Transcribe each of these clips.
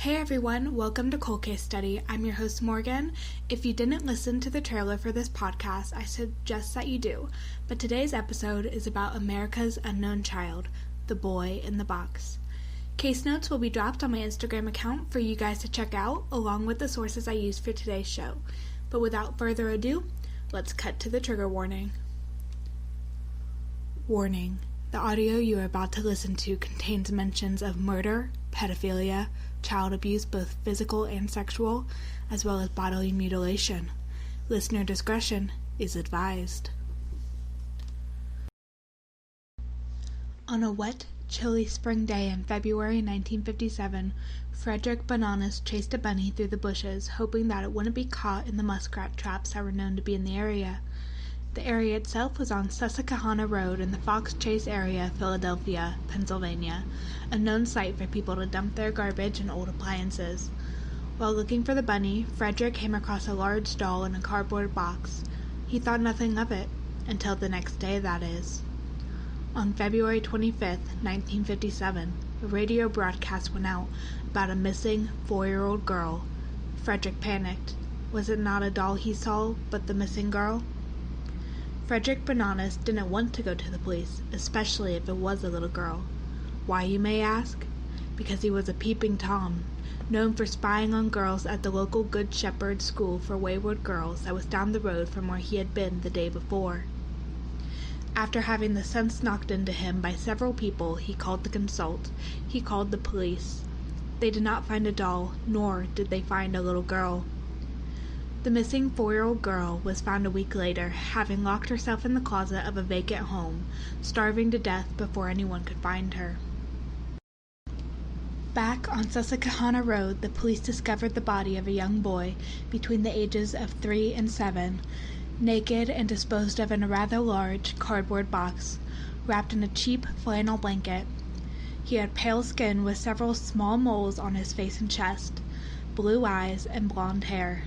Hey everyone, welcome to Cold Case Study. I'm your host Morgan. If you didn't listen to the trailer for this podcast, I suggest that you do. But today's episode is about America's unknown child, the boy in the box. Case notes will be dropped on my Instagram account for you guys to check out, along with the sources I used for today's show. But without further ado, let's cut to the trigger warning. Warning. The audio you are about to listen to contains mentions of murder, pedophilia, child abuse, both physical and sexual, as well as bodily mutilation. Listener discretion is advised. On a wet, chilly spring day in February 1957, Frederick Bananas chased a bunny through the bushes, hoping that it wouldn't be caught in the muskrat traps that were known to be in the area. The area itself was on Susquehanna Rd in the Fox Chase area, Philadelphia, Pennsylvania, a known site for people to dump their garbage and old appliances. While looking for the bunny, Frederick came across a large doll in a cardboard box. He thought nothing of it, until the next day, that is. On February 25, 1957, a radio broadcast went out about a missing 4-year-old girl. Frederick panicked. Was it not a doll he saw, but the missing girl? Frederick Bananas didn't want to go to the police, especially if it was a little girl. Why, you may ask? Because he was a peeping Tom, known for spying on girls at the local Good Shepherd School for Wayward Girls that was down the road from where he had been the day before. After having the sense knocked into him by several people he called to consult, he called the police. They did not find a doll, nor did they find a little girl. The missing 4-year-old girl was found a week later, having locked herself in the closet of a vacant home, starving to death before anyone could find her. Back on Susquehanna Rd, the police discovered the body of a young boy between the ages of 3 and 7, naked and disposed of in a rather large cardboard box, wrapped in a cheap flannel blanket. He had pale skin with several small moles on his face and chest, blue eyes, and blonde hair.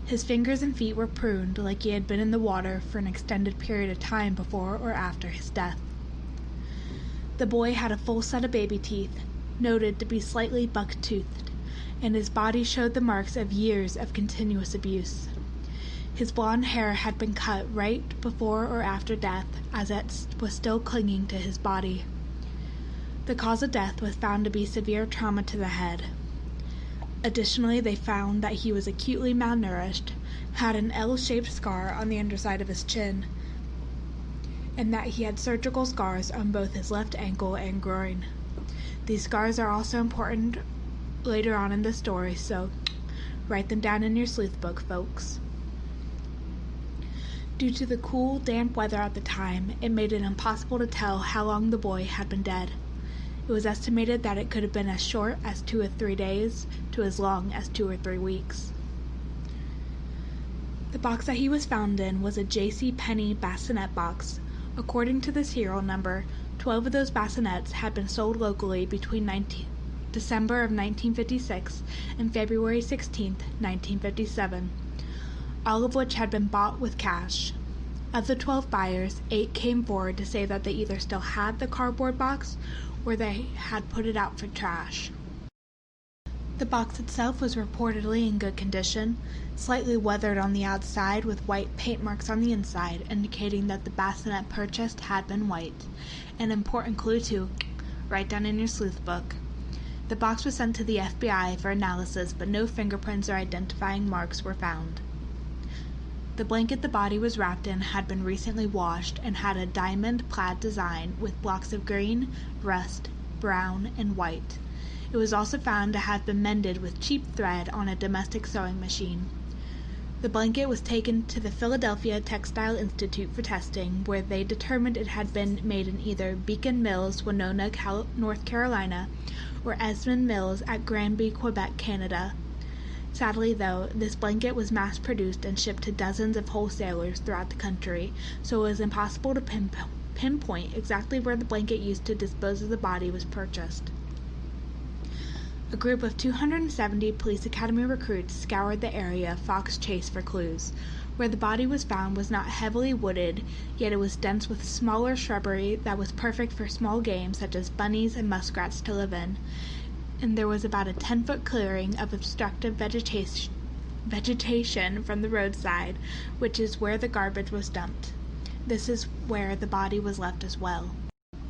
His fingers and feet were pruned like he had been in the water for an extended period of time before or after his death. The boy had a full set of baby teeth, noted to be slightly buck-toothed, and his body showed the marks of years of continuous abuse. His blonde hair had been cut right before or after death, as it was still clinging to his body. The cause of death was found to be severe trauma to the head. Additionally, they found that he was acutely malnourished, had an L-shaped scar on the underside of his chin, and that he had surgical scars on both his left ankle and groin. These scars are also important later on in the story, so write them down in your sleuth book, folks. Due to the cool, damp weather at the time, it made it impossible to tell how long the boy had been dead. It was estimated that it could have been as short as 2 or 3 days to as long as 2 or 3 weeks. The box that he was found in was a J.C. Penney bassinet box. According to the serial number, 12 of those bassinets had been sold locally between December of 1956 and February 16, 1957, all of which had been bought with cash. Of the 12 buyers, 8 came forward to say that they either still had the cardboard box or they had put it out for trash. The box itself was reportedly in good condition, slightly weathered on the outside with white paint marks on the inside, indicating that the bassinet purchased had been white. An important clue to write down in your sleuth book. The box was sent to the FBI for analysis, but no fingerprints or identifying marks were found. The blanket the body was wrapped in had been recently washed and had a diamond plaid design with blocks of green, rust, brown, and white. It was also found to have been mended with cheap thread on a domestic sewing machine. The blanket was taken to the Philadelphia Textile Institute for testing, where they determined it had been made in either Beacon Mills, Winona, North Carolina, or Esmond Mills at Granby, Quebec, Canada. Sadly, though, this blanket was mass-produced and shipped to dozens of wholesalers throughout the country, so it was impossible to pinpoint exactly where the blanket used to dispose of the body was purchased. A group of 270 Police Academy recruits scoured the area of Fox Chase for clues. Where the body was found was not heavily wooded, yet it was dense with smaller shrubbery that was perfect for small game such as bunnies and muskrats to live in. and there was about a 10-foot clearing of obstructive vegetation from the roadside, which is where the garbage was dumped. This is where the body was left as well.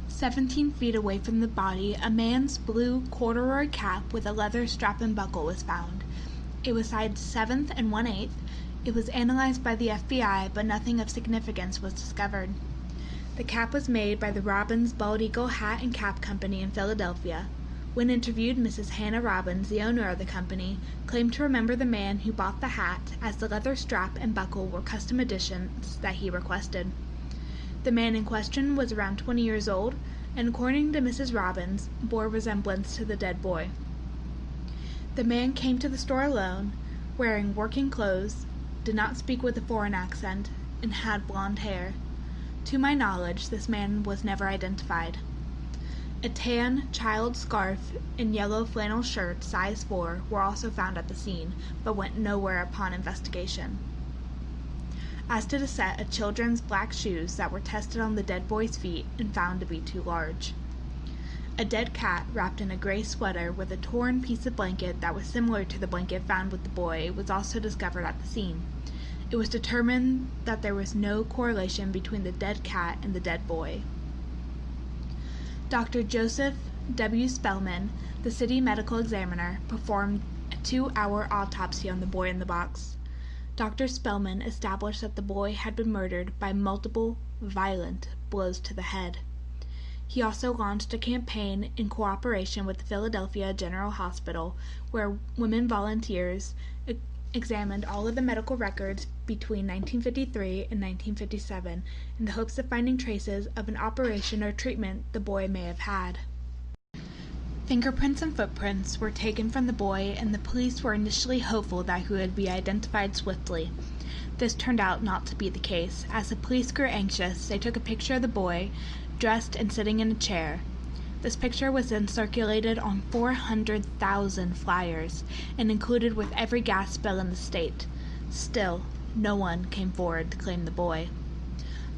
17 feet away from the body, a man's blue corduroy cap with a leather strap and buckle was found. It was size 7th and 1/8. It was analyzed by the FBI, but nothing of significance was discovered. The cap was made by the Robbins Bald Eagle Hat and Cap Company in Philadelphia. When interviewed, Mrs. Hannah Robbins, the owner of the company, claimed to remember the man who bought the hat, as the leather strap and buckle were custom editions that he requested. The man in question was around 20 years old, and according to Mrs. Robbins, bore resemblance to the dead boy. The man came to the store alone, wearing working clothes, did not speak with a foreign accent, and had blonde hair. To my knowledge, this man was never identified. A tan child scarf and yellow flannel shirt, size 4, were also found at the scene, but went nowhere upon investigation. As did a set of children's black shoes that were tested on the dead boy's feet and found to be too large. A dead cat wrapped in a gray sweater with a torn piece of blanket that was similar to the blanket found with the boy was also discovered at the scene. It was determined that there was no correlation between the dead cat and the dead boy. Dr. Joseph W. Spellman, the city medical examiner, performed a 2-hour autopsy on the boy in the box. Dr. Spellman established that the boy had been murdered by multiple, violent blows to the head. He also launched a campaign in cooperation with the Philadelphia General Hospital, where women volunteers examined all of the medical records between 1953 and 1957 in the hopes of finding traces of an operation or treatment the boy may have had. Fingerprints and footprints were taken from the boy, and the police were initially hopeful that he would be identified swiftly. This turned out not to be the case. As the police grew anxious, they took a picture of the boy, dressed and sitting in a chair. This picture was then circulated on 400,000 flyers and included with every gas spill in the state. Still, no one came forward to claim the boy.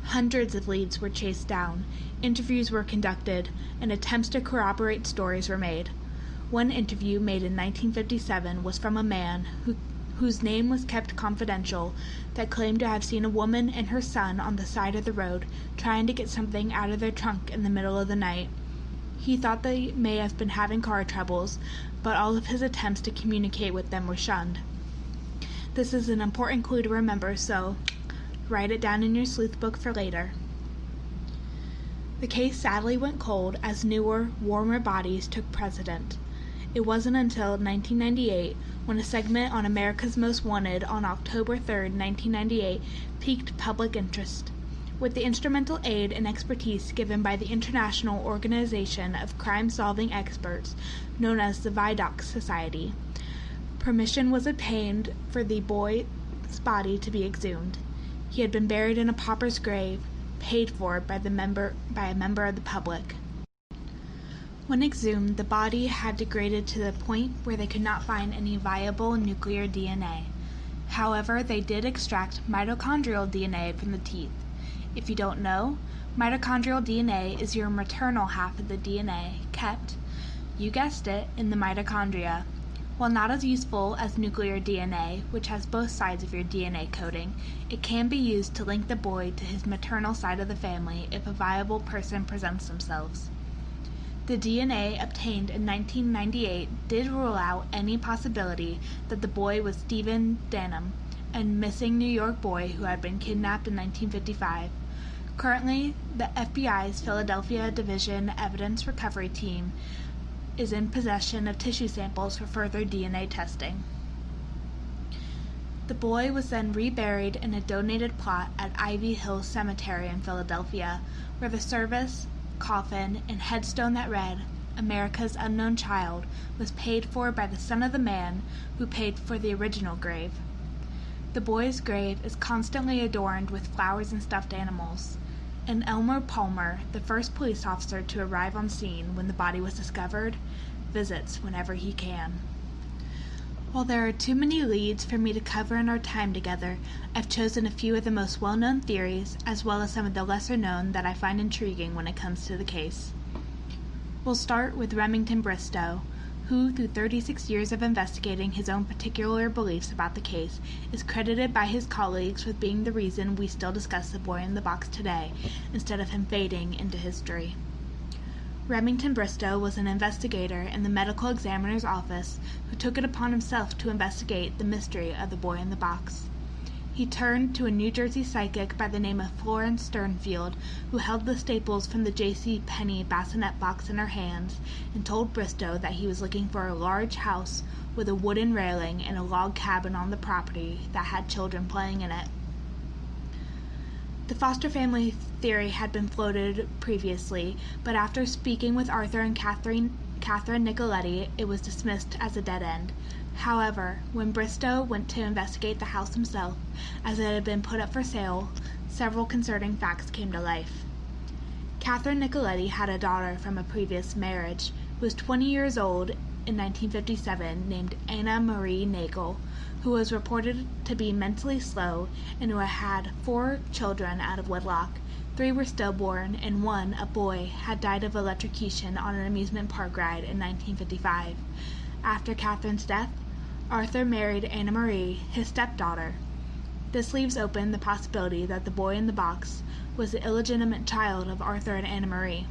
Hundreds of leads were chased down, interviews were conducted, and attempts to corroborate stories were made. One interview made in 1957 was from a man whose name was kept confidential that claimed to have seen a woman and her son on the side of the road trying to get something out of their trunk in the middle of the night. He thought they may have been having car troubles, but all of his attempts to communicate with them were shunned. This is an important clue to remember, so write it down in your sleuth book for later. The case sadly went cold as newer, warmer bodies took precedent. It wasn't until 1998, when a segment on America's Most Wanted on October 3, 1998, piqued public interest. With the instrumental aid and expertise given by the International Organization of Crime-Solving Experts, known as the Vidocq Society, permission was obtained for the boy's body to be exhumed. He had been buried in a pauper's grave, paid for by a member of the public. When exhumed, the body had degraded to the point where they could not find any viable nuclear DNA. However, they did extract mitochondrial DNA from the teeth. If you don't know, mitochondrial DNA is your maternal half of the DNA kept, you guessed it, in the mitochondria. While not as useful as nuclear DNA, which has both sides of your DNA coding, it can be used to link the boy to his maternal side of the family if a viable person presents themselves. The DNA obtained in 1998 did rule out any possibility that the boy was Stephen Danham, a missing New York boy who had been kidnapped in 1955. Currently, the FBI's Philadelphia Division Evidence Recovery Team is in possession of tissue samples for further DNA testing. The boy was then reburied in a donated plot at Ivy Hill Cemetery in Philadelphia, where the service, coffin, and headstone that read, "America's Unknown Child," was paid for by the son of the man who paid for the original grave. The boy's grave is constantly adorned with flowers and stuffed animals, and Elmer Palmer, the first police officer to arrive on scene when the body was discovered, visits whenever he can. While there are too many leads for me to cover in our time together, I've chosen a few of the most well-known theories, as well as some of the lesser-known that I find intriguing when it comes to the case. We'll start with Remington Bristow, who, through 36 years of investigating his own particular beliefs about the case, is credited by his colleagues with being the reason we still discuss the boy in the box today, instead of him fading into history. Remington Bristow was an investigator in the medical examiner's office who took it upon himself to investigate the mystery of the boy in the box. He turned to a New Jersey psychic by the name of Florence Sternfield, who held the staples from the J.C. Penney bassinet box in her hands, and told Bristow that he was looking for a large house with a wooden railing and a log cabin on the property that had children playing in it. The foster family theory had been floated previously, but after speaking with Arthur and Catherine Nicoletti, it was dismissed as a dead end. However, when Bristow went to investigate the house himself, as it had been put up for sale, several concerning facts came to life. Catherine Nicoletti had a daughter from a previous marriage, who was 20 years old in 1957, named Anna Marie Nagel, who was reported to be mentally slow and who had 4 children out of wedlock. 3 were stillborn, and 1, a boy, had died of electrocution on an amusement park ride in 1955. After Catherine's death, Arthur married Anna Marie, his stepdaughter. This leaves open the possibility that the boy in the box was the illegitimate child of Arthur and Anna Marie.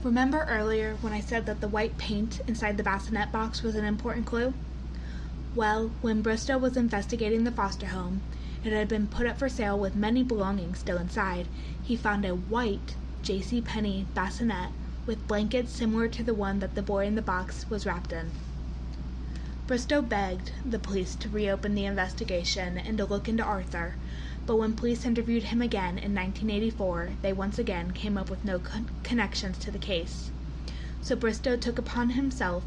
Remember earlier when I said that the white paint inside the bassinet box was an important clue? Well, when Bristow was investigating the foster home, it had been put up for sale with many belongings still inside. He found a white J.C. Penney bassinet with blankets similar to the one that the boy in the box was wrapped in. Bristow begged the police to reopen the investigation and to look into Arthur, but when police interviewed him again in 1984, they once again came up with no connections to the case. So Bristow took upon himself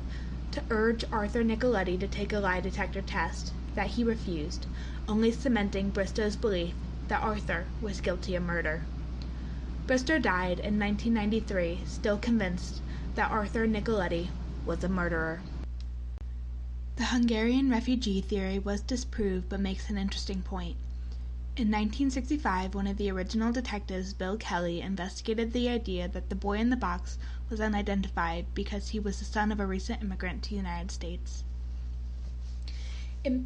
to urge Arthur Nicoletti to take a lie detector test, that he refused, only cementing Bristow's belief that Arthur was guilty of murder. Bristow died in 1993, still convinced that Arthur Nicoletti was a murderer. The Hungarian refugee theory was disproved but makes an interesting point. In 1965, one of the original detectives, Bill Kelly, investigated the idea that the boy in the box was unidentified because he was the son of a recent immigrant to the United States. It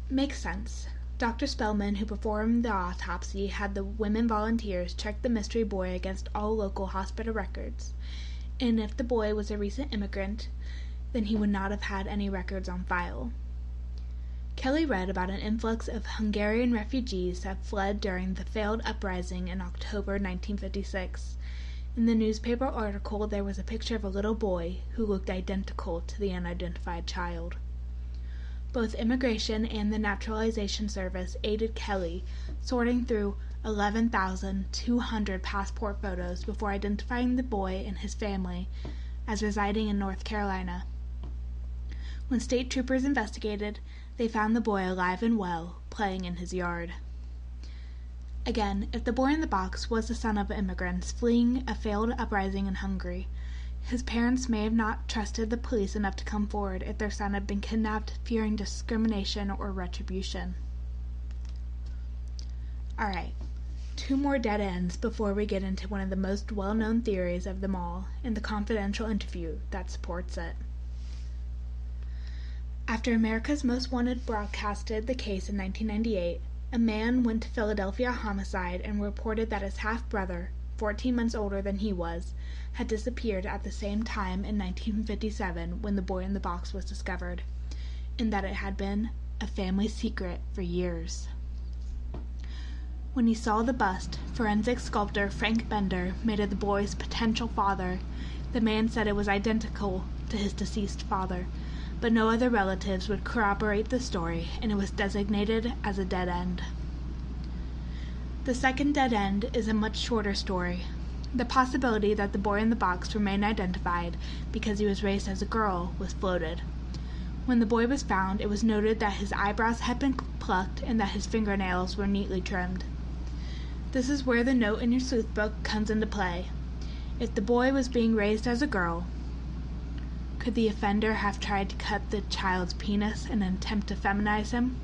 makes sense. Dr. Spellman, who performed the autopsy, had the women volunteers check the mystery boy against all local hospital records, and if the boy was a recent immigrant, then he would not have had any records on file. Kelly read about an influx of Hungarian refugees that fled during the failed uprising in October 1956. In the newspaper article, there was a picture of a little boy who looked identical to the unidentified child. Both Immigration and the Naturalization Service aided Kelly, sorting through 11,200 passport photos before identifying the boy and his family as residing in North Carolina. When state troopers investigated, they found the boy alive and well, playing in his yard. Again, if the boy in the box was the son of immigrants fleeing a failed uprising in Hungary, his parents may have not trusted the police enough to come forward if their son had been kidnapped, fearing discrimination or retribution. Alright, 2 more dead ends before we get into one of the most well-known theories of them all, and the confidential interview that supports it. After America's Most Wanted broadcasted the case in 1998, a man went to Philadelphia homicide and reported that his half-brother, 14 months older than he was, had disappeared at the same time in 1957 when the boy in the box was discovered, and that it had been a family secret for years. When he saw the bust forensic sculptor Frank Bender made of the boy's potential father, the man said it was identical to his deceased father, but no other relatives would corroborate the story, and it was designated as a dead end. The second dead end is a much shorter story. The possibility that the boy in the box remained identified because he was raised as a girl was floated. When the boy was found, it was noted that his eyebrows had been plucked and that his fingernails were neatly trimmed. This is where the note in your sleuth book comes into play. If the boy was being raised as a girl, could the offender have tried to cut the child's penis in an attempt to feminize him?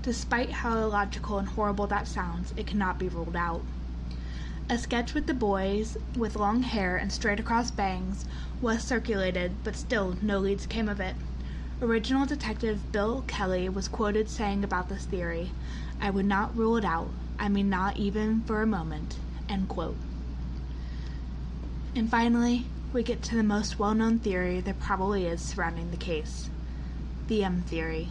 Despite how illogical and horrible that sounds, it cannot be ruled out. A sketch with the boys with long hair and straight across bangs was circulated, but still no leads came of it. Original detective Bill Kelly was quoted saying about this theory, "I would not rule it out. I mean, not even for a moment." End quote. And finally, we get to the most well-known theory there probably is surrounding the case, the M theory.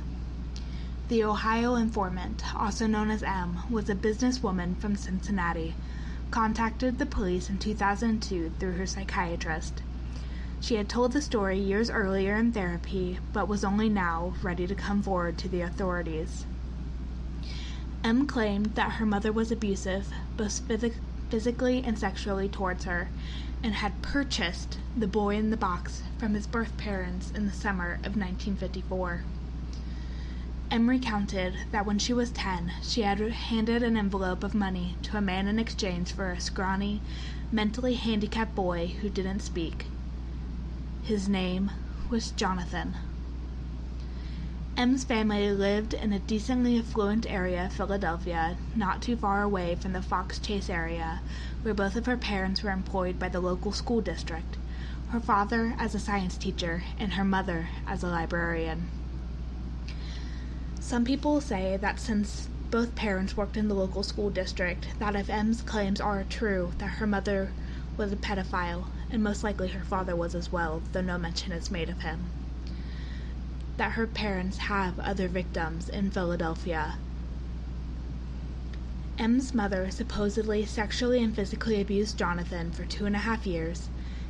The Ohio informant, also known as M, was a businesswoman from Cincinnati, contacted the police in 2002 through her psychiatrist. She had told the story years earlier in therapy, but was only now ready to come forward to the authorities. M claimed that her mother was abusive, both physically and sexually towards her, and had purchased the boy in the box from his birth parents in the summer of 1954. M recounted that when she was 10, she had handed an envelope of money to a man in exchange for a scrawny, mentally handicapped boy who didn't speak. His name was Jonathan. M's family lived in a decently affluent area of Philadelphia, not too far away from the Fox Chase area, where both of her parents were employed by the local school district, her father as a science teacher and her mother as a librarian. Some people say that since both parents worked in the local school district, that if M's claims are true, that her mother was a pedophile, and most likely her father was as well, though no mention is made of him. That her parents have other victims in Philadelphia. M's mother supposedly sexually and physically abused Jonathan for 2.5 years,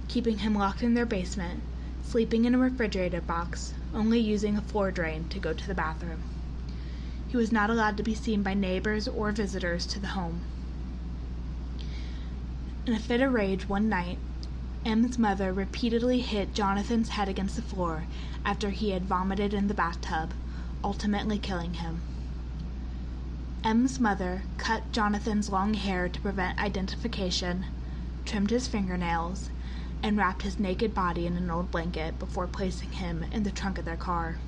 keeping him locked in their basement, sleeping in a refrigerator box, only using a floor drain to go to the bathroom. He was not allowed to be seen by neighbors or visitors to the home. In a fit of rage one night, M's mother repeatedly hit Jonathan's head against the floor after he had vomited in the bathtub, ultimately killing him. M's mother cut Jonathan's long hair to prevent identification, trimmed his fingernails, and wrapped his naked body in an old blanket before placing him in the trunk of their car.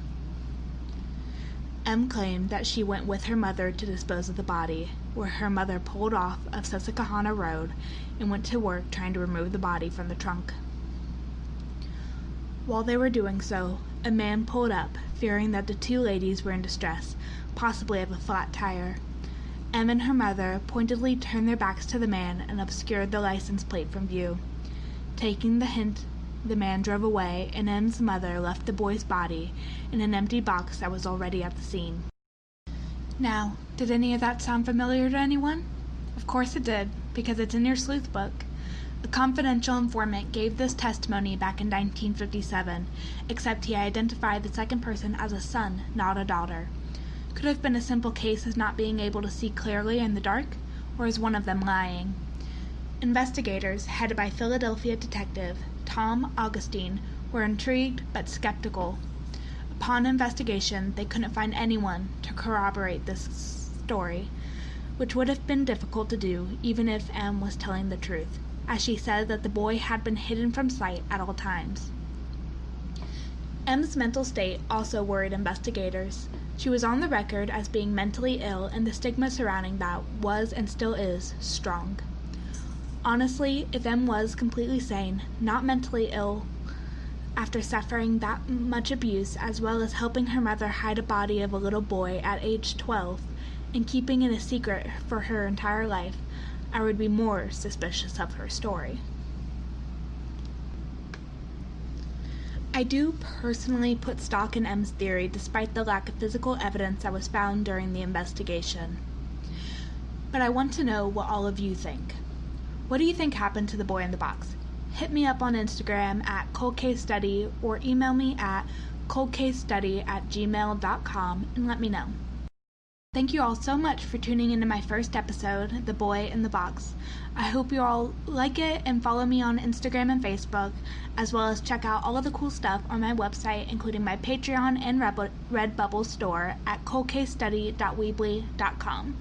M claimed that she went with her mother to dispose of the body, where her mother pulled off of Susquehanna Rd and went to work trying to remove the body from the trunk. While they were doing so, a man pulled up, fearing that the two ladies were in distress, possibly of a flat tire. M and her mother pointedly turned their backs to the man and obscured the license plate from view. Taking the hint, the man drove away, and M's mother left the boy's body in an empty box that was already at the scene. Now, did any of that sound familiar to anyone? Of course it did, because it's in your sleuth book. A confidential informant gave this testimony back in 1957, except he identified the second person as a son, not a daughter. Could have been a simple case of not being able to see clearly in the dark, or is one of them lying? Investigators, headed by Philadelphia detective Tom Augustine, were intrigued but skeptical. Upon investigation, they couldn't find anyone to corroborate this story, which would have been difficult to do even if M was telling the truth, as she said that the boy had been hidden from sight at all times. M's mental state also worried investigators. She was on the record as being mentally ill, and the stigma surrounding that was and still is strong. Honestly, if M was completely sane, not mentally ill, after suffering that much abuse, as well as helping her mother hide a body of a little boy at age 12 and keeping it a secret for her entire life, I would be more suspicious of her story. I do personally put stock in M's theory despite the lack of physical evidence that was found during the investigation. But I want to know what all of you think. What do you think happened to the boy in the box? Hit me up on Instagram at coldcasestudy or email me at coldcasestudy@gmail.com and let me know. Thank you all so much for tuning into my first episode, The Boy in the Box. I hope you all like it and follow me on Instagram and Facebook, as well as check out all of the cool stuff on my website, including my Patreon and Redbubble store at coldcasestudy.weebly.com.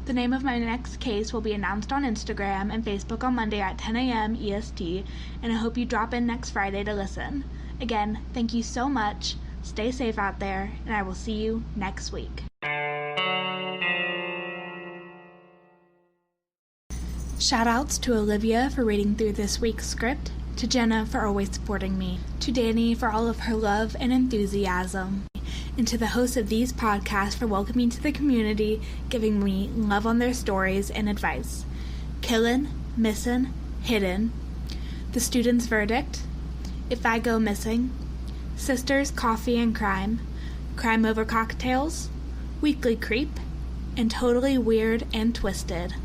The name of my next case will be announced on Instagram and Facebook on Monday at 10 a.m. EST, and I hope you drop in next Friday to listen. Again, thank you so much, stay safe out there, and I will see you next week. Shoutouts to Olivia for reading through this week's script, to Jenna for always supporting me, to Danny for all of her love and enthusiasm, and to the hosts of these podcasts for welcoming to the community, giving me love on their stories and advice. Killin', Missin', Hidden, The Student's Verdict, If I Go Missing, Sisters, Coffee and Crime, Crime Over Cocktails, Weekly Creep, and Totally Weird and Twisted.